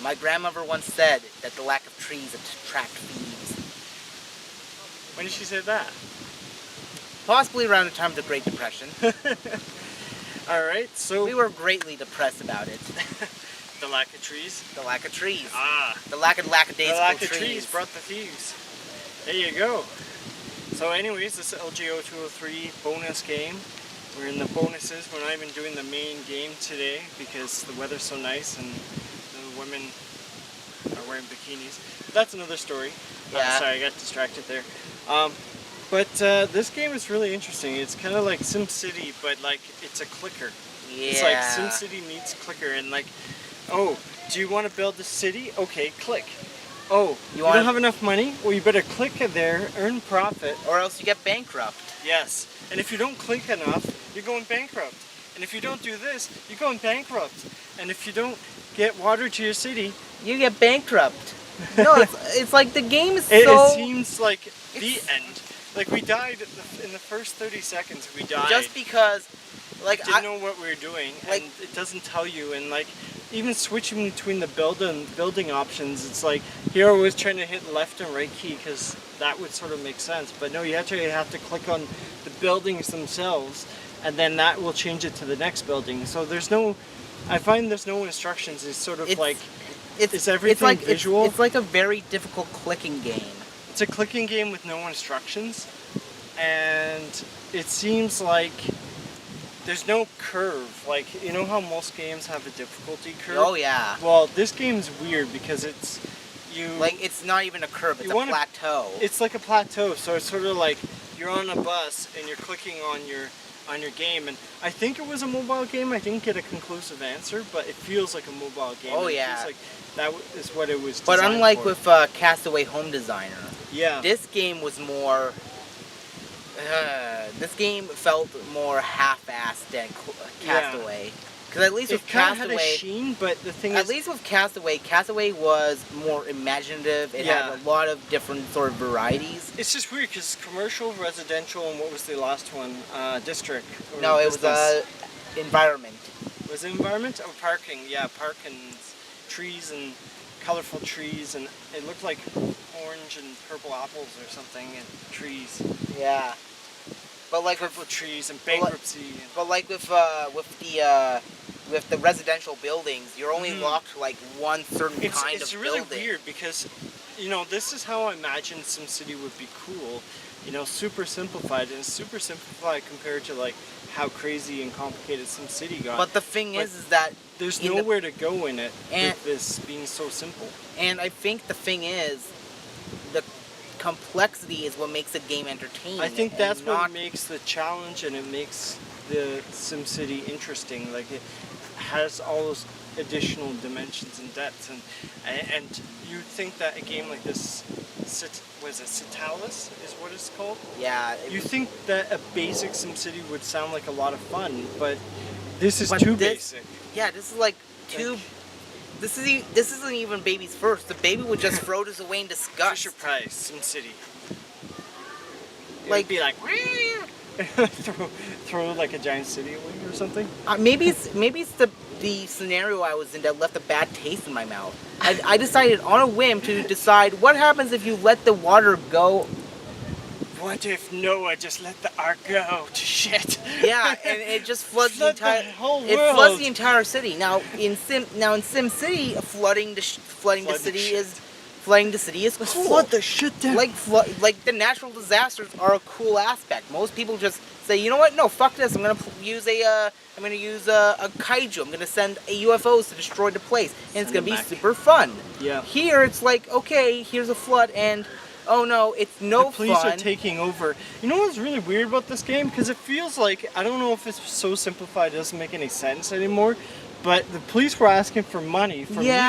My grandmother once said that the lack of trees attract thieves. When did she say that? Possibly around the time of the Great Depression. Alright, so... We were greatly depressed about it. The lack of trees? The lack of trees. Ah. The lack of lackadaisical The lack trees. of trees brought the thieves. There you go. So anyways, this is LGO 203 bonus game. We're in the bonuses. We're not even doing the main game today because the weather's so nice and the women are wearing bikinis. But that's another story. Yeah. Sorry, I got distracted there. But this game is really interesting. It's kind of like SimCity, but like it's a clicker. Yeah. It's like SimCity meets clicker, and like, oh, do you want to build a city? Okay, click. Oh, you don't have enough money? Well, you better click there, earn profit. Or else you get bankrupt. Yes. And if you don't click enough, you're going bankrupt. And if you don't do this, you're going bankrupt. And if you don't get water to your city, you get bankrupt. No, it's like the game is so... It seems like the end. Like we died in the first 30 seconds. We died. Just because, like, didn't know what we were doing, like, and it doesn't tell you. And like, even switching between the building options, it's like here I was trying to hit left and right key because that would sort of make sense. But no, you actually have to click on the buildings themselves, and then that will change it to the next building. So there's no, I find there's no instructions. It's sort of like, it's everything like, visual. It's like a very difficult clicking game. It's a clicking game with no instructions, and it seems like there's no curve. Like, you know how most games have a difficulty curve? Oh yeah. Well, this game's weird because it's it's not even a curve, it's a plateau. It's like a plateau, so it's sort of like you're on a bus and you're clicking on your game, and I think it was a mobile game. I didn't get a conclusive answer, but it feels like a mobile game. Oh yeah. It feels like that is what it was But designed unlike for. with Castaway Home Designer, yeah, this game was more... this game felt more half-assed than Castaway. Because at least with Castaway, had a sheen, but the thing at is, least with Castaway was more imaginative. It had a lot of different sort of varieties. It's just weird because commercial, residential, and what was the last one? District. No, it was environment. Was it environment? Oh, parking. Yeah, park and trees and colorful trees, and it looked like orange and purple apples or something, and trees. Yeah. But like purple trees and bankruptcy. But like with the residential buildings, you're only locked to like one certain kind of building. It's really weird because, you know, this is how I imagined SimCity would be cool. You know, super simplified, and super simplified compared to like how crazy and complicated SimCity got. But the thing is that there's nowhere to go in it with this being so simple. And I think the thing is, the complexity is what makes the game entertaining. I think that's what makes the challenge, and it makes the SimCity interesting. Like, it has all those additional dimensions and depths, and you think that a game like this, was it Citalis is what it's called? Yeah. You think that a basic SimCity would sound like a lot of fun, but this is too basic. Yeah, this is like too... This isn't even baby's first. The baby would just throw this away in disgust. Fisher Price, SimCity. Like, be like, throw like a giant city away or something. Maybe it's the scenario I was in that left a bad taste in my mouth. I decided on a whim to decide what happens if you let the water go. What if Noah just let the ark go to shit? Yeah, and it just floods the entire whole world. It floods the entire city. Now in SimCity, flooding the city is cool. Flood the shit down. Like the natural disasters are a cool aspect. Most people just say, you know what? No, fuck this. I'm gonna use a kaiju. I'm gonna send UFOs to destroy the place, and it's gonna be super fun. Yeah. Here it's like, okay, here's a flood, and oh no, it's no fun. The police are taking over. You know what's really weird about this game? Because it feels like, I don't know if it's so simplified, it doesn't make any sense anymore, but the police were asking for money from you,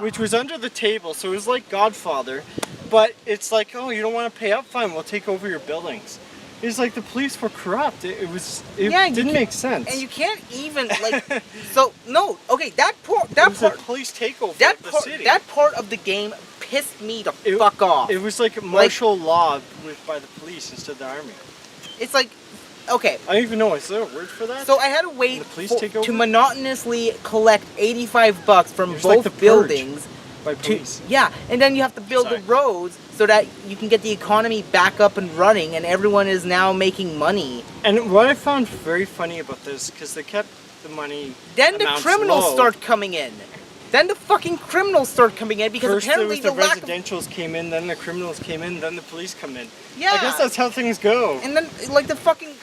which was under the table, so it was like Godfather, but it's like, oh, you don't want to pay up? Fine, we'll take over your buildings. It's like the police were corrupt. It didn't make sense. And you can't even, like, so, no, okay, that part, police takeover of the city. That part of the game pissed me the fuck off. It was like martial law by the police instead of the army. It's like, okay. I don't even know. Is there a word for that? So I had to wait the police take over? to monotonously collect $85 from There's like both the Purge buildings. by police. Yeah, and then you have to build the roads so that you can get the economy back up and running, and everyone is now making money. And what I found very funny about this, because they kept the money. Then the criminals start coming in. Then the fucking criminals start coming in because first apparently the residentials came in, then the criminals came in, then the police come in. Yeah. I guess that's how things go. And then like the fucking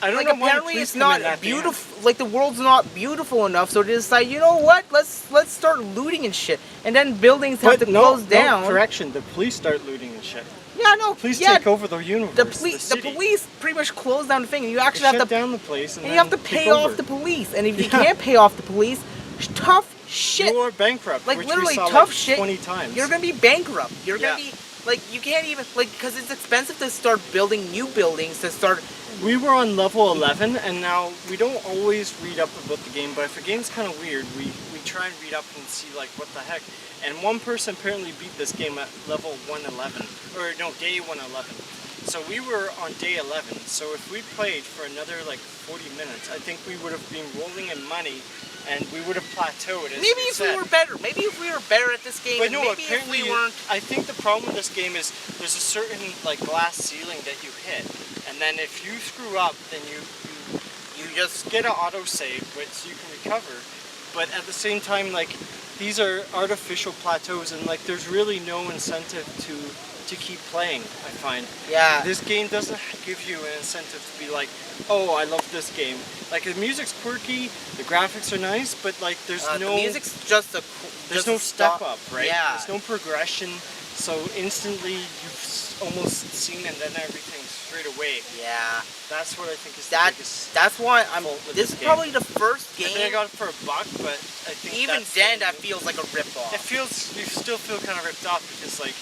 I don't like know why apparently the it's police come in not at the beautiful. Like the world's not beautiful enough, so they decide, you know what? Let's start looting and shit. And then buildings have to close down. No, correction. The police start looting and shit. Yeah, no. Police take over the universe. The police pretty much close down the thing, and you actually have to shut down the place, and you have to pay off the police. And if you can't pay off the police, tough shit. You're bankrupt. Like which literally we saw tough like shit. 20 times. You're gonna be bankrupt. You're gonna be like you can't even like because it's expensive to start building new buildings to start. We were on level 11, and now we don't always read up about the game, but if a game's kind of weird, we try and read up and see like what the heck. And one person apparently beat this game at level 111, or no, day 111. So we were on day 11. So if we played for another like 40 minutes, I think we would have been rolling in money, and we would have plateaued. Maybe if we were better. Maybe if we were better at this game. But no, maybe apparently if we weren't. I think the problem with this game is there's a certain like glass ceiling that you hit, and then if you screw up, then you just get an autosave, which you can recover. But at the same time, like these are artificial plateaus, and like there's really no incentive to keep playing, I find. Yeah. This game doesn't give you an incentive to be like, oh, I love this game. Like the music's quirky, the graphics are nice, but like there's no. The music's just a. There's no step up, right? Yeah. There's no progression, so instantly you've almost seen and then everything straight away. Yeah. That's what I think is the biggest. That's why I'm. This is game. probably the first game. I think I got it for $1, but I think even then that feels like a rip-off. It feels. You still feel kind of ripped off because like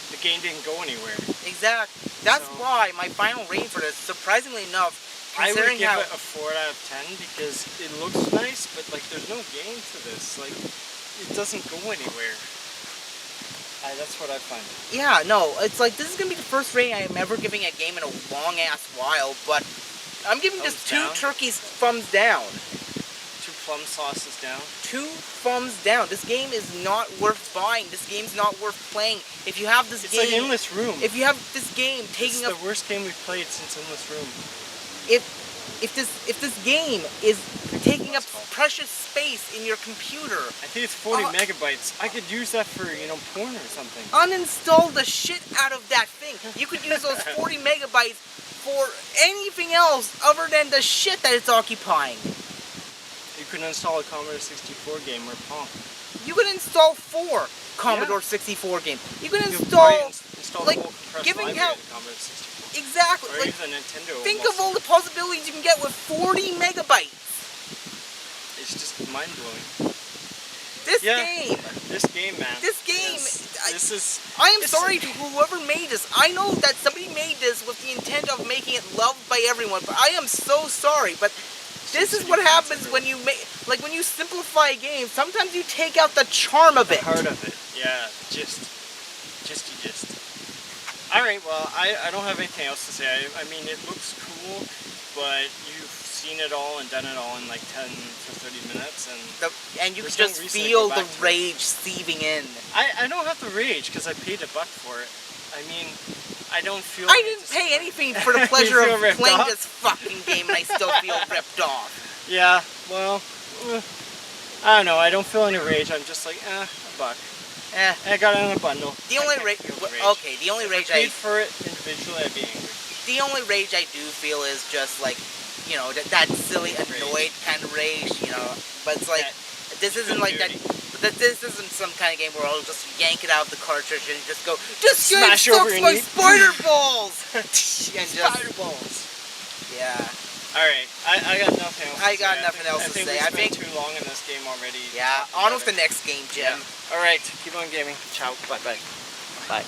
the game didn't go anywhere. Exactly. That's why my final rating for this, surprisingly enough, I would give how it a 4 out of 10 because it looks nice, but like there's no game to this. Like it doesn't go anywhere. That's what I find. Yeah, no, it's like this is gonna be the first rating I am ever giving a game in a long ass while, but I'm giving this 2 turkeys thumbs down. 2 plum sauces down. 2 thumbs down. This game is not worth buying. This game's not worth playing. If you have this game, it's like Endless Room. If you have this game taking up, it's the worst game we've played since Endless Room. If this game is taking up precious space in your computer, I think it's 40 megabytes. I could use that for porn or something. Uninstall the shit out of that thing. You could use those 40 megabytes for anything else other than the shit that it's occupying. You could install a Commodore 64 game or Pong. You could install 4 Commodore 64 games. You could install like giving out Commodore 64. Exactly. Or like, even a Nintendo. Think of all the possibilities you can get with 40 megabytes. It's just mind blowing. This game, man. This game. I am sorry to whoever made this. I know that somebody made this with the intent of making it loved by everyone, but I am so sorry. But this is what happens when you when you simplify a game. Sometimes you take out the charm of it. The heart of it. Yeah. Just. Alright, well, I don't have anything else to say. I mean, it looks cool, but you've seen it all and done it all in like 10 to 30 minutes. And you can just feel the rage seeping in. I don't have to rage because I paid $1 for it. I mean, I don't feel... I didn't pay anything for the pleasure of playing this fucking game and I still feel ripped off. Yeah, well, I don't know. I don't feel any rage. I'm just like, $1. I got it in a bundle. The only rage I paid for it individually, I'd be angry. The only rage I do feel is just like, you know, that silly, annoyed kind of rage, you know. But it's like, this isn't like that. But this isn't some kind of game where I'll just yank it out of the cartridge and just go, this game sucks my spider balls! Spider balls. Yeah. Alright, I got nothing else to say. I got nothing else to say. I think we spent too long in this game already. Yeah, on with the next game, Jim. Yeah. Alright, keep on gaming. Ciao. Bye-bye. Bye.